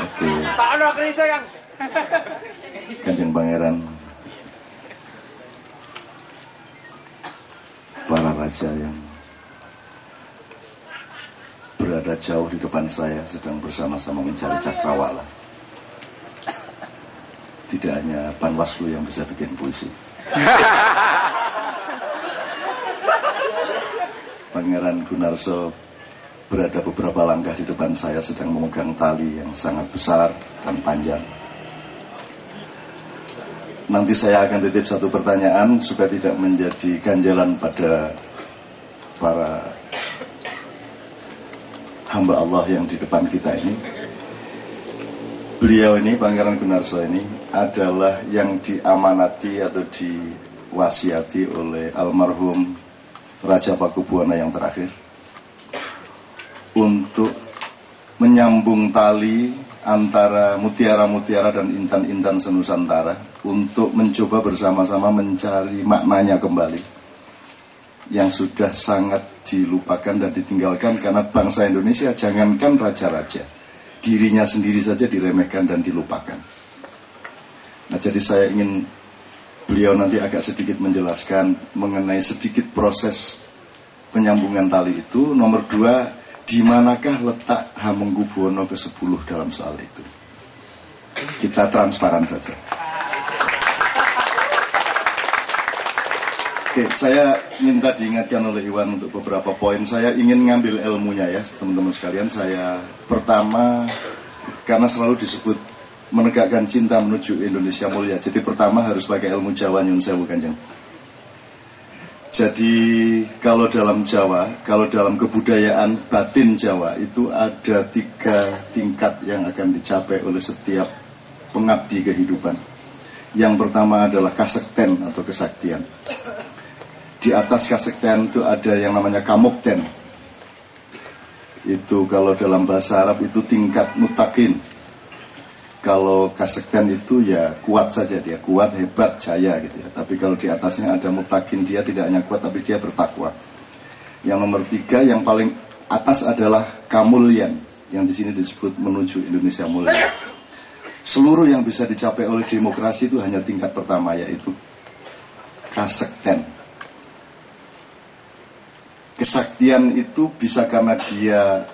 Oke. Kanjeng Pangeran, para raja yang berada jauh di depan saya sedang bersama-sama mencari cakrawala. Tidak hanya Panwaslu yang bisa bikin puisi. Pangeran Gunarso berada beberapa langkah di depan saya sedang memegang tali yang sangat besar dan panjang. Nanti saya akan titip satu pertanyaan supaya tidak menjadi ganjalan pada para hamba Allah yang di depan kita ini. Beliau ini, Pangeran Gunarso ini, adalah yang diamanati atau diwasiati oleh almarhum Raja Pakubuwana yang terakhir untuk menyambung tali antara mutiara-mutiara dan intan-intan senusantara untuk mencoba bersama-sama mencari maknanya kembali yang sudah sangat dilupakan dan ditinggalkan karena bangsa Indonesia, jangankan raja-raja, dirinya sendiri saja diremehkan dan dilupakan. Nah, jadi saya ingin beliau nanti agak sedikit menjelaskan mengenai sedikit proses penyambungan tali itu. Nomor 2, di manakah letak Hamengkubuwono ke-10 dalam soal itu? Kita transparan saja. Oke, saya minta diingatkan oleh Iwan untuk beberapa poin. Saya ingin ngambil ilmunya ya, teman-teman sekalian. Saya pertama, karena selalu disebut menegakkan cinta menuju Indonesia mulia. Jadi pertama harus pakai ilmu Jawa, nyun sewu Kanjeng. Jadi kalau dalam Jawa, kalau dalam kebudayaan batin Jawa itu ada 3 tingkat yang akan dicapai oleh setiap pengabdi kehidupan. Yang pertama adalah kasekten atau kesaktian. Di atas kasekten itu ada yang namanya kamukten. Itu kalau dalam bahasa Arab itu tingkat mutakin. Kalau kasekten itu ya kuat saja, dia kuat, hebat, jaya gitu ya. Tapi kalau di atasnya ada mutakin, dia tidak hanya kuat tapi dia bertakwa. Yang nomor 3 yang paling atas adalah kamulyan, yang di sini disebut menuju Indonesia mulia. Seluruh yang bisa dicapai oleh demokrasi itu hanya tingkat pertama, yaitu kasekten. Kesaktian itu bisa karena dia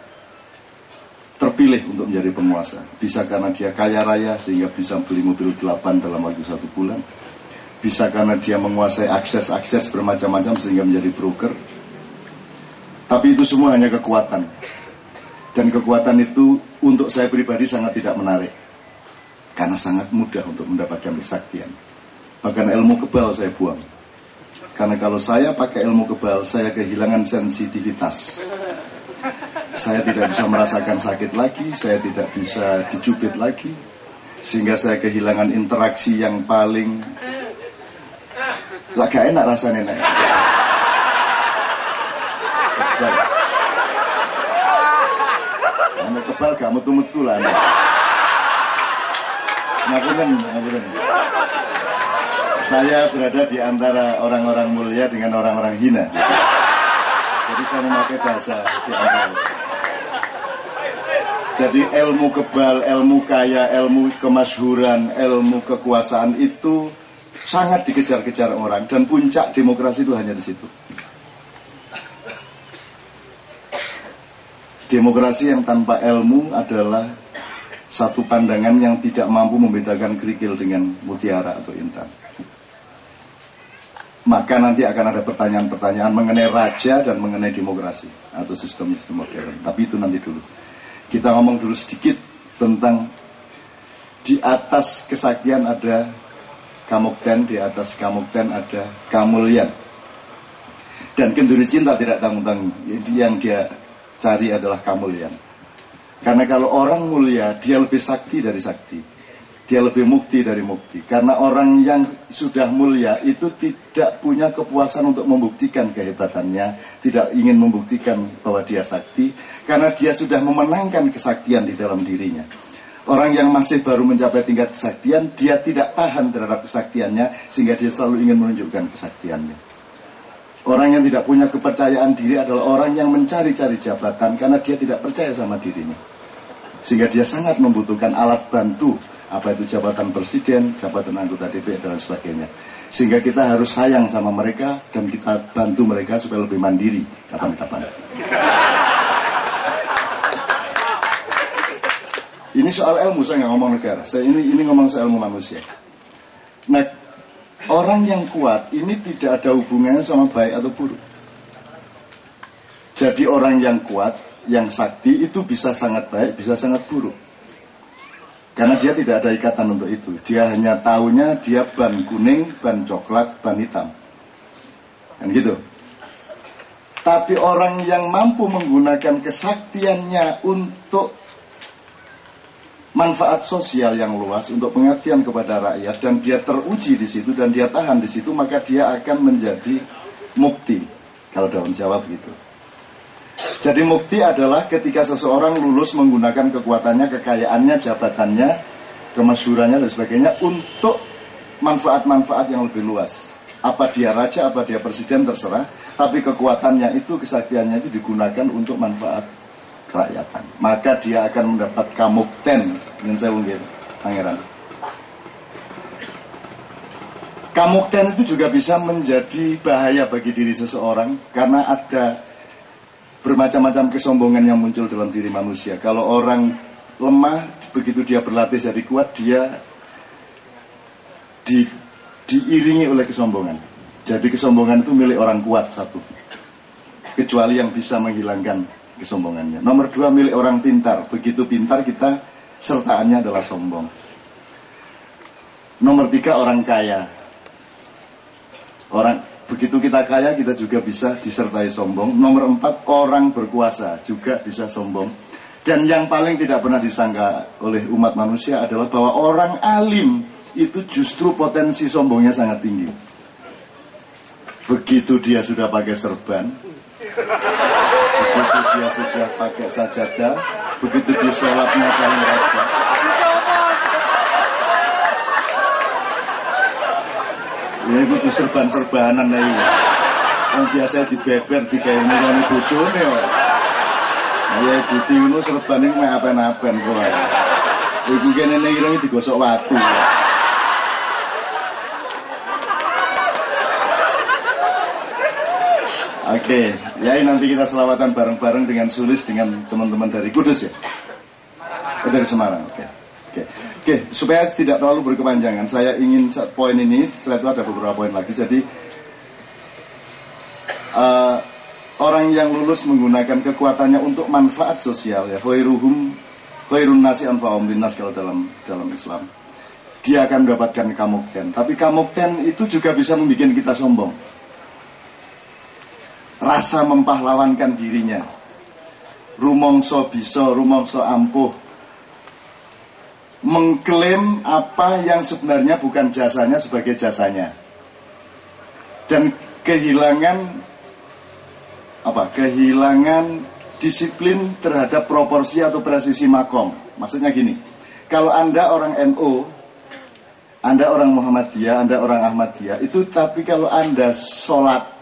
terpilih untuk menjadi penguasa, bisa karena dia kaya raya sehingga bisa beli mobil 8 dalam waktu 1 bulan, bisa karena dia menguasai akses bermacam-macam sehingga menjadi broker. Tapi itu semua hanya kekuatan, dan kekuatan itu untuk saya pribadi sangat tidak menarik karena sangat mudah untuk mendapatkan kesaktian. Bahkan ilmu kebal saya buang, karena kalau saya pakai ilmu kebal saya kehilangan sensitivitas. Saya tidak bisa merasakan sakit lagi, saya tidak bisa dicubit lagi, sehingga saya kehilangan interaksi yang paling gak enak rasanya enak. Anda kebal gak metu-metu lah Anda. Ngapunten. Saya berada di antara orang-orang mulia dengan orang-orang hina. Jadi saya memakai bahasa di antara. Jadi ilmu kebal, ilmu kaya, ilmu kemasyhuran, ilmu kekuasaan itu sangat dikejar-kejar orang, dan puncak demokrasi itu hanya di situ. Demokrasi yang tanpa ilmu adalah satu pandangan yang tidak mampu membedakan kerikil dengan mutiara atau intan. Maka nanti akan ada pertanyaan-pertanyaan mengenai raja dan mengenai demokrasi atau sistem-sistem modern. Tapi itu nanti dulu. Kita ngomong dulu sedikit tentang di atas kesaktian ada kamukten, di atas kamukten ada kamulyan. Dan kenduri cinta tidak tanggung-tanggung, yang dia cari adalah kamulyan. Karena kalau orang mulia, dia lebih sakti dari sakti, dia lebih mukti dari mukti. Karena orang yang sudah mulia itu tidak punya kepuasan untuk membuktikan kehebatannya, tidak ingin membuktikan bahwa dia sakti, karena dia sudah memenangkan kesaktian di dalam dirinya. Orang yang masih baru mencapai tingkat kesaktian, dia tidak tahan terhadap kesaktiannya, sehingga dia selalu ingin menunjukkan kesaktiannya. Orang yang tidak punya kepercayaan diri adalah orang yang mencari-cari jabatan karena dia tidak percaya sama dirinya. Sehingga dia sangat membutuhkan alat bantu, apa itu jabatan presiden, jabatan anggota DPR dan sebagainya. Sehingga kita harus sayang sama mereka dan kita bantu mereka supaya lebih mandiri kapan-kapan. Ini soal ilmu, saya nggak ngomong negara. Ini ngomong soal ilmu manusia. Nah, orang yang kuat ini tidak ada hubungannya sama baik atau buruk. Jadi orang yang kuat, yang sakti itu bisa sangat baik, bisa sangat buruk. Karena dia tidak ada ikatan untuk itu. Dia hanya tahunya dia ban kuning, ban coklat, ban hitam. Kan gitu. Tapi orang yang mampu menggunakan kesaktiannya untuk manfaat sosial yang luas, untuk pengertian kepada rakyat, dan dia teruji di situ dan dia tahan di situ, maka dia akan menjadi mukti. Kalau dalam Jawa begitu. Jadi mukti adalah ketika seseorang lulus menggunakan kekuatannya, kekayaannya, jabatannya, kemasyhurannya dan sebagainya untuk manfaat-manfaat yang lebih luas. Apa dia raja, apa dia presiden, terserah. Tapi kekuatannya itu, kesaktiannya itu digunakan untuk manfaat kerakyatan. Maka dia akan mendapat kamukten. Dengan saya mungkin, pangeran. Kamukten itu juga bisa menjadi bahaya bagi diri seseorang karena ada bermacam-macam kesombongan yang muncul dalam diri manusia. Kalau orang lemah, begitu dia berlatih jadi kuat, dia diiringi oleh kesombongan. Jadi kesombongan itu milik orang kuat satu, kecuali yang bisa menghilangkan kesombongannya. Nomor 2, milik orang pintar. Begitu pintar kita sertaannya adalah sombong. Nomor 3, orang kaya. Begitu kita kaya, kita juga bisa disertai sombong. Nomor 4, orang berkuasa juga bisa sombong. Dan yang paling tidak pernah disangka oleh umat manusia adalah bahwa orang alim itu justru potensi sombongnya sangat tinggi. Begitu dia sudah pakai serban, begitu dia sudah pakai sajadah, begitu dia sholatnya paling raja, ini butuh serban-serbanan lah ini. Yang biasa dibeber digawe nurani bojone kok. Ya ibu ngono serban iki mek apen-apen kok. Iku kene ireng digosok watu. Oke, ya nanti kita selawatan bareng-bareng dengan Sulis dengan teman-teman dari Kudus ya. Dari Semarang. Oke, supaya tidak terlalu berkepanjangan, saya ingin poin ini, setelah itu ada beberapa poin lagi. Jadi orang yang lulus menggunakan kekuatannya untuk manfaat sosial, ya, khairun nasi anfa'uhum linnas kalau dalam Islam, dia akan mendapatkan kamukten. Tapi kamukten itu juga bisa membuat kita sombong. Rasa mempahlawankan dirinya, rumongso bisa, rumongso ampuh, mengklaim apa yang sebenarnya bukan jasanya sebagai jasanya, dan kehilangan disiplin terhadap proporsi atau presisi makom. Maksudnya gini, kalau Anda orang NU, Anda orang Muhammadiyah, Anda orang Ahmadiyah, itu tapi kalau Anda sholat